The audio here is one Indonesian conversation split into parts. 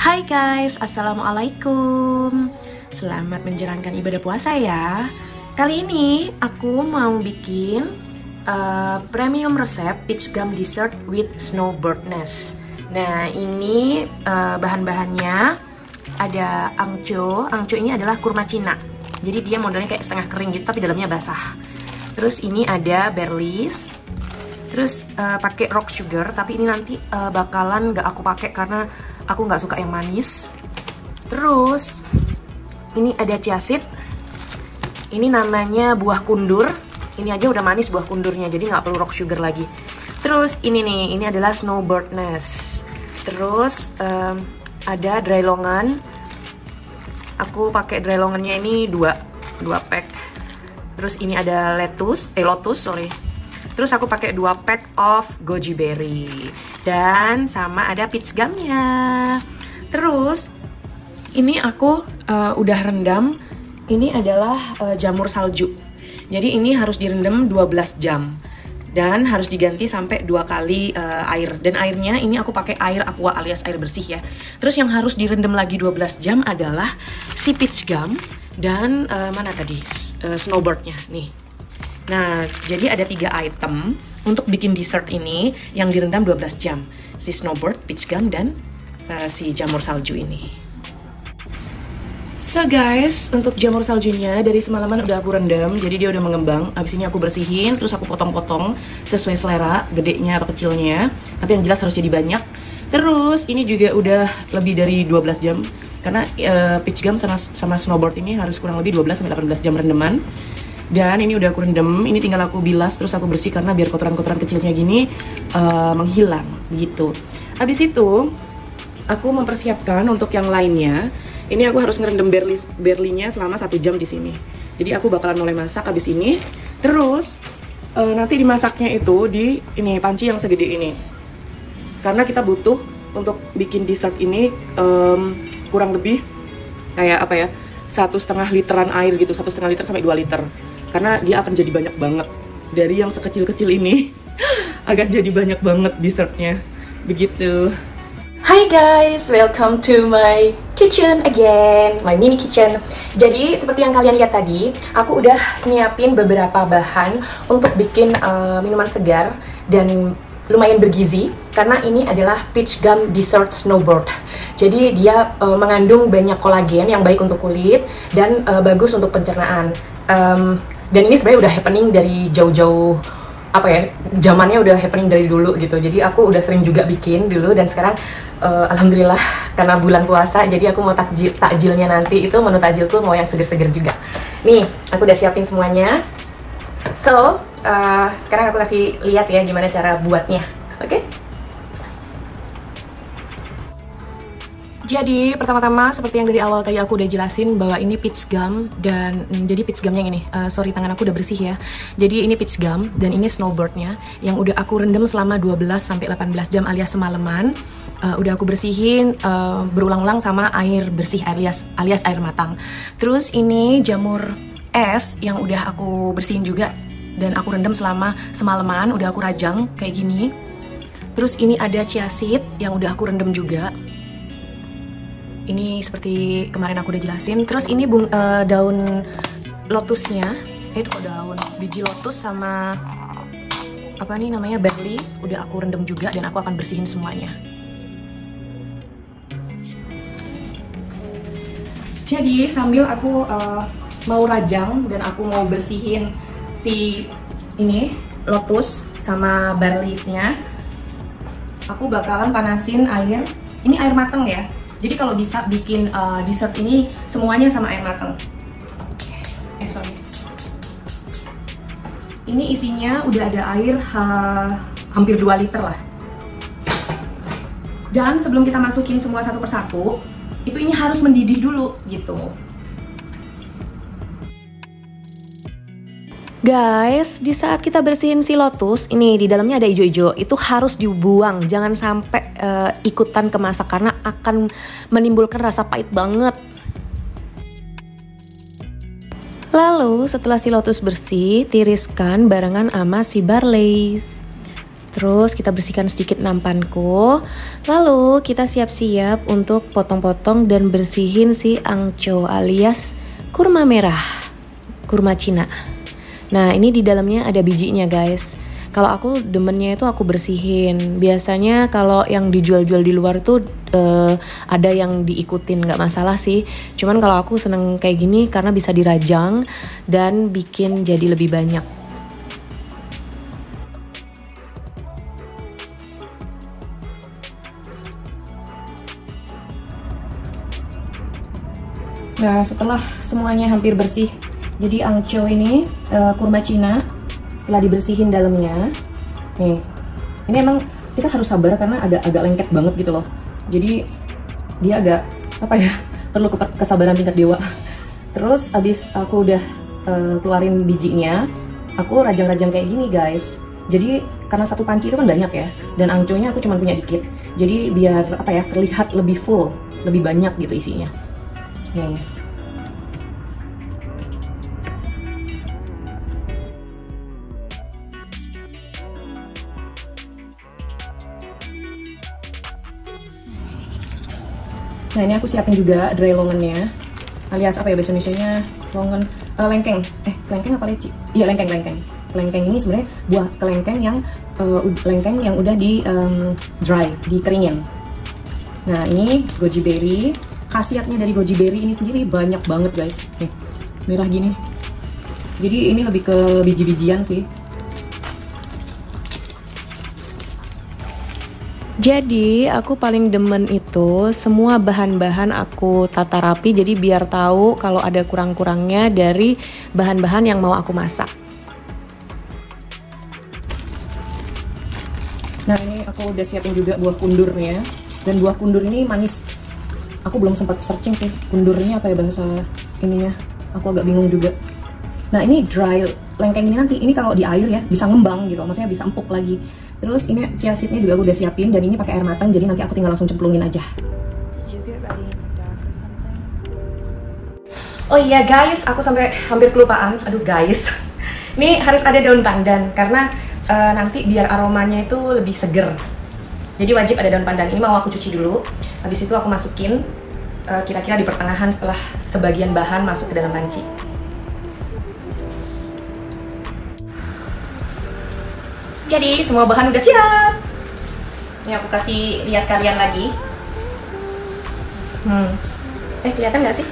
Hai guys, Assalamualaikum. Selamat menjalankan ibadah puasa ya. Kali ini aku mau bikin premium resep peach gum dessert with snowbird nest. Nah ini bahan-bahannya ada angco. Angco ini adalah kurma Cina. Jadi dia modelnya kayak setengah kering gitu tapi dalamnya basah. Terus ini ada berries. Terus pakai rock sugar, tapi ini nanti bakalan gak aku pakai karena aku nggak suka yang manis. Terus ini ada chia seed. Ini namanya buah kundur. Ini aja udah manis buah kundurnya, jadi nggak perlu rock sugar lagi. Terus ini nih, ini adalah snowbird nest. Terus ada dry longan. Aku pakai dry longannya ini 2 pack. Terus ini ada lotus. Terus aku pakai 2 pack of goji berry. Dan sama ada peach gumnya. Terus ini aku udah rendam. Ini adalah jamur salju. Jadi ini harus direndam 12 jam. Dan harus diganti sampai 2 kali air. Dan airnya ini aku pakai air aqua alias air bersih ya. Terus yang harus direndam lagi 12 jam adalah si peach gum. Dan mana tadi snowbirdnya nih. Nah, jadi ada 3 item untuk bikin dessert ini yang direndam 12 jam. Si snowbird, peach gum, dan si jamur salju ini. So guys, untuk jamur saljunya dari semalaman udah aku rendam, jadi dia udah mengembang. Abis ini aku bersihin, terus aku potong-potong sesuai selera, gedenya atau kecilnya. Tapi yang jelas harus jadi banyak. Terus ini juga udah lebih dari 12 jam. Karena peach gum sama snowbird ini harus kurang lebih 12-18 jam rendaman. Dan ini udah aku rendam, ini tinggal aku bilas terus aku bersih karena biar kotoran-kotoran kecilnya gini menghilang gitu. Habis itu aku mempersiapkan untuk yang lainnya. Ini aku harus ngerendam berlinya selama 1 jam di sini. Jadi aku bakalan mulai masak habis ini. Terus nanti dimasaknya itu di ini panci yang segede ini. Karena kita butuh untuk bikin dessert ini kurang lebih kayak apa ya? 1,5 literan air gitu, 1,5 liter sampai 2 liter. Karena dia akan jadi banyak banget. Dari yang sekecil-kecil ini akan jadi banyak banget dessertnya. Begitu. Hai guys, welcome to my kitchen again, my mini kitchen. Jadi seperti yang kalian lihat tadi, aku udah nyiapin beberapa bahan untuk bikin minuman segar dan lumayan bergizi karena ini adalah peach gum dessert snowbird. Jadi dia mengandung banyak kolagen yang baik untuk kulit dan bagus untuk pencernaan. Dan ini sebenarnya udah happening dari jauh-jauh apa ya, zamannya udah happening dari dulu gitu. Jadi aku udah sering juga bikin dulu dan sekarang alhamdulillah karena bulan puasa jadi aku mau takjilnya nanti itu menu takjilku mau yang seger-seger juga. Nih, aku udah siapin semuanya. So, sekarang aku kasih lihat ya gimana cara buatnya. Oke? Jadi pertama-tama seperti yang dari awal tadi aku udah jelasin bahwa ini peach gum dan jadi peach gumnya ini, sorry tangan aku udah bersih ya. Jadi ini peach gum dan ini snowbirdnya yang udah aku rendam selama 12-18 jam alias semalaman. Udah aku bersihin berulang-ulang sama air bersih alias air matang. Terus ini jamur es yang udah aku bersihin juga dan aku rendam selama semalaman, udah aku rajang kayak gini. Terus ini ada chia seed yang udah aku rendam juga. Ini seperti kemarin aku udah jelasin. Terus ini daun lotusnya, daun biji lotus sama apa nih namanya berli, udah aku rendam juga dan aku akan bersihin semuanya. Jadi sambil aku mau rajang dan aku mau bersihin si ini lotus sama berlisnya, aku bakalan panasin air. Ini air matang ya. Jadi kalau bisa bikin dessert ini semuanya sama air matang. Ini isinya udah ada air hampir 2 liter lah. Dan sebelum kita masukin semua satu persatu, itu ini harus mendidih dulu gitu. Guys, di saat kita bersihin si lotus, ini di dalamnya ada hijau-hijau, itu harus dibuang. Jangan sampai ikutan kemasak karena akan menimbulkan rasa pahit banget. Lalu setelah si lotus bersih, tiriskan barengan sama si barley. Terus kita bersihkan sedikit nampanku. Lalu kita siap-siap untuk potong-potong dan bersihin si angco alias kurma merah, kurma Cina. Nah, ini di dalamnya ada bijinya, guys. Kalau aku demennya itu aku bersihin. Biasanya kalau yang dijual-jual di luar tuh ada yang diikutin, nggak masalah sih. Cuman kalau aku seneng kayak gini karena bisa dirajang dan bikin jadi lebih banyak. Nah, setelah semuanya hampir bersih, jadi angco ini kurma Cina setelah dibersihin dalamnya, nih, ini emang kita harus sabar karena agak lengket banget gitu loh. Jadi dia agak apa ya, perlu kesabaran tingkat dewa. Terus abis aku udah keluarin bijinya, aku rajang-rajang kayak gini, guys. Jadi karena satu panci itu kan banyak ya, dan angconya aku cuma punya dikit. Jadi biar apa ya, terlihat lebih full, lebih banyak gitu isinya. Nih. Nah, ini aku siapin juga dry longannya, alias apa ya bahasa Indonesianya, longan, lengkeng. Lengkeng apa leci? Iya, lengkeng. Lengkeng ini sebenarnya buah kelengkeng yang udah di dry, dikeringin. Nah, ini goji berry. Khasiatnya dari goji berry ini sendiri banyak banget, guys. Nih, merah gini. Jadi ini lebih ke biji-bijian sih. Jadi aku paling demen itu semua bahan-bahan aku tata rapi, jadi biar tahu kalau ada kurang-kurangnya dari bahan-bahan yang mau aku masak. Nah, ini aku udah siapin juga buah kundurnya, dan buah kundur ini manis. Aku belum sempat searching sih kundurnya apa ya bahasa ininya, aku agak bingung juga. Nah, ini dry lengkeng ini nanti, ini kalau di air ya bisa ngembang gitu, maksudnya bisa empuk lagi. Terus ini chia seednya juga aku udah siapin, dan ini pakai air matang, jadi nanti aku tinggal langsung cemplungin aja. Oh iya guys, aku sampai hampir kelupaan. Aduh guys, ini harus ada daun pandan karena nanti biar aromanya itu lebih seger. Jadi wajib ada daun pandan. Ini mau aku cuci dulu. Habis itu aku masukin kira-kira di pertengahan setelah sebagian bahan masuk ke dalam panci. Jadi semua bahan udah siap. Ini aku kasih lihat kalian lagi. Kelihatan nggak sih?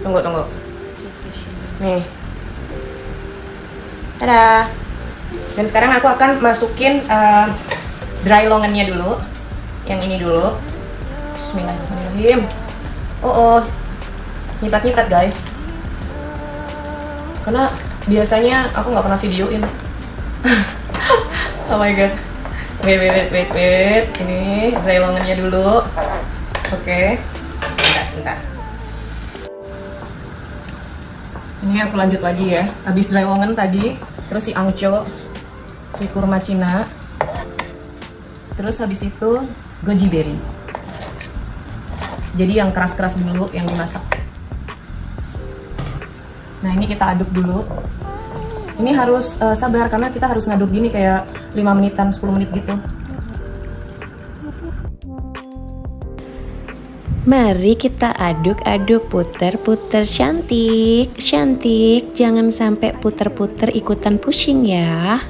Tunggu. Nih. Tada. Dan sekarang aku akan masukin dry longannya dulu. Yang ini dulu. Bismillahirrahmanirrahim. Oh. Nyiprat guys. Karena biasanya aku nggak pernah videoin. Oh my god. Wait. Ini dry longannya dulu. Oke. Sebentar. Ini aku lanjut lagi ya. Habis dry longan tadi, terus si angco, si kurma Cina. Terus habis itu goji berry. Jadi yang keras-keras dulu yang dimasak. Nah, ini kita aduk dulu. Ini harus sabar karena kita harus ngaduk gini kayak 5 menitan, 10 menit gitu. Mari kita aduk-aduk, puter-puter, cantik, jangan sampai puter-puter ikutan pusing ya.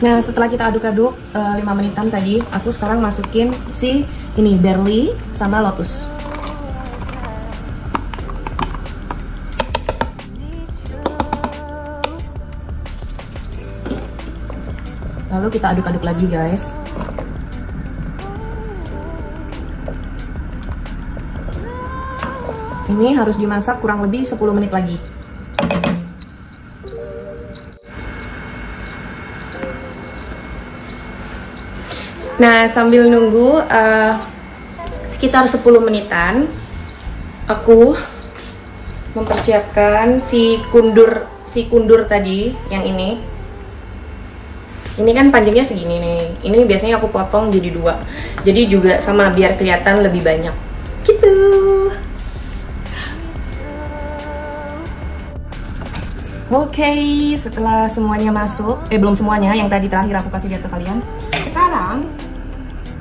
Nah, setelah kita aduk-aduk 5 menitan tadi, aku sekarang masukin si ini barley sama lotus. Lalu kita aduk-aduk lagi, guys. Ini harus dimasak kurang lebih 10 menit lagi. Nah, sambil nunggu sekitar 10 menitan, aku mempersiapkan si kundur tadi yang ini. Ini kan panjangnya segini nih. Ini biasanya aku potong jadi 2. Jadi juga sama biar kelihatan lebih banyak. Gitu. Oke, setelah semuanya masuk, belum semuanya, yang tadi terakhir aku kasih lihat ke kalian. Sekarang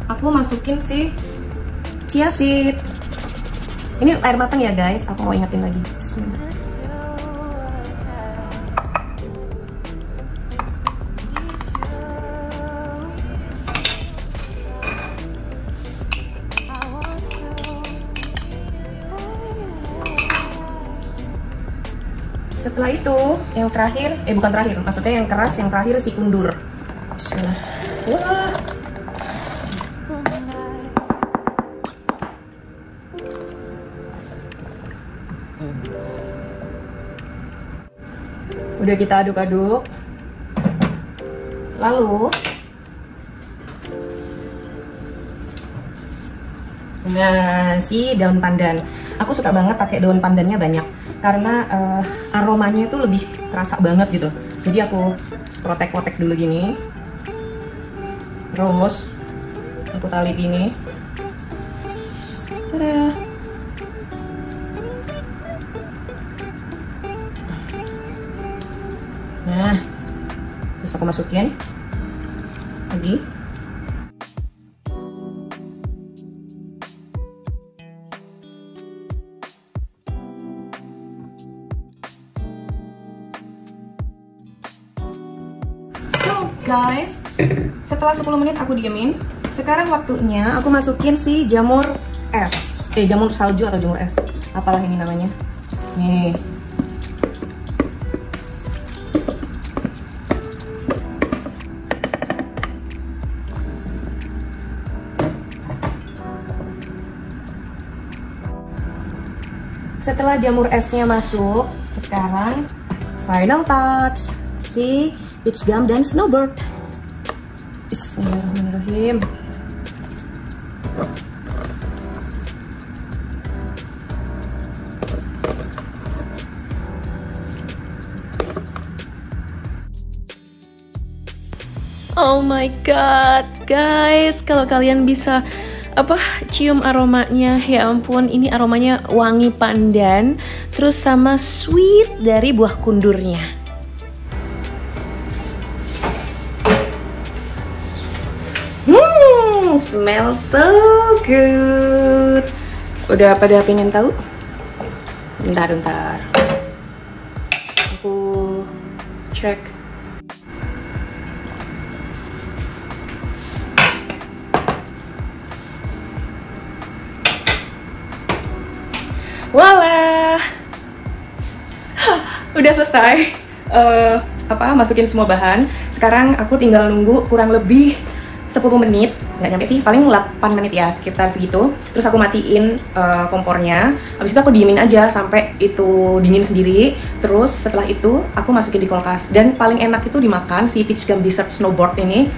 aku masukin si chia seed. Ini air matang ya guys, aku mau ingetin lagi. Setelah itu, yang terakhir, bukan terakhir, maksudnya yang keras, yang terakhir si kundur. Bismillah. Wah. Udah kita aduk-aduk. Lalu, nah, si daun pandan. Aku suka banget pakai daun pandannya banyak karena aromanya itu lebih terasa banget gitu. Jadi aku protek-protek dulu gini. Terus aku tali gini. Tada. Nah, terus aku masukin lagi. Guys, setelah 10 menit aku diemin. Sekarang waktunya aku masukin si jamur es. Jamur salju atau jamur es, apalah ini namanya. Nih. Setelah jamur esnya masuk, sekarang final touch si peach gum dan snowbird. Bismillahirrahmanirrahim. Oh my god, guys, kalau kalian bisa cium aromanya, ya ampun, ini aromanya wangi pandan terus sama sweet dari buah kundurnya. Smells so good. Udah pada pengen tahu? Bentar. Aku cek. Walah. Udah selesai. Masukin semua bahan. Sekarang aku tinggal nunggu kurang lebih 10 menit, nggak nyampe sih, paling 8 menit ya, sekitar segitu. Terus aku matiin kompornya, habis itu aku diemin aja sampai itu dingin sendiri. Terus setelah itu aku masukin di kulkas. Dan paling enak itu dimakan si peach gum dessert snowbird ini,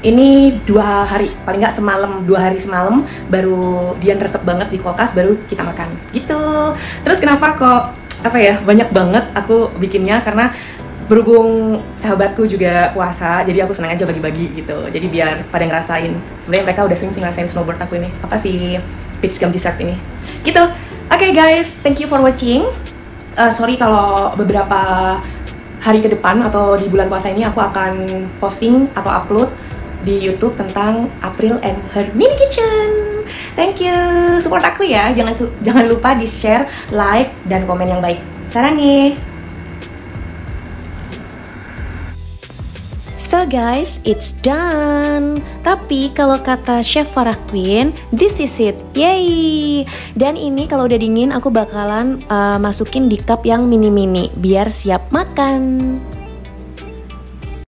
ini 2 hari, paling nggak semalam, 2 hari semalam baru dia resep banget di kulkas, baru kita makan gitu. Terus kenapa kok banyak banget aku bikinnya, karena berhubung sahabatku juga puasa, jadi aku senang aja bagi-bagi gitu. Jadi biar pada ngerasain, sebenarnya mereka udah sering ngerasain snowbird aku ini, si peach gum dessert ini gitu. Oke guys, thank you for watching. Sorry kalau beberapa hari ke depan atau di bulan puasa ini aku akan posting atau upload di YouTube tentang April and her mini kitchen. Thank you, support aku ya. Jangan lupa di share, like, dan komen yang baik. Sarangi. So guys, it's done. Tapi kalau kata Chef Farah Queen, this is it, yay! Dan ini kalau udah dingin aku bakalan masukin di cup yang mini-mini biar siap makan.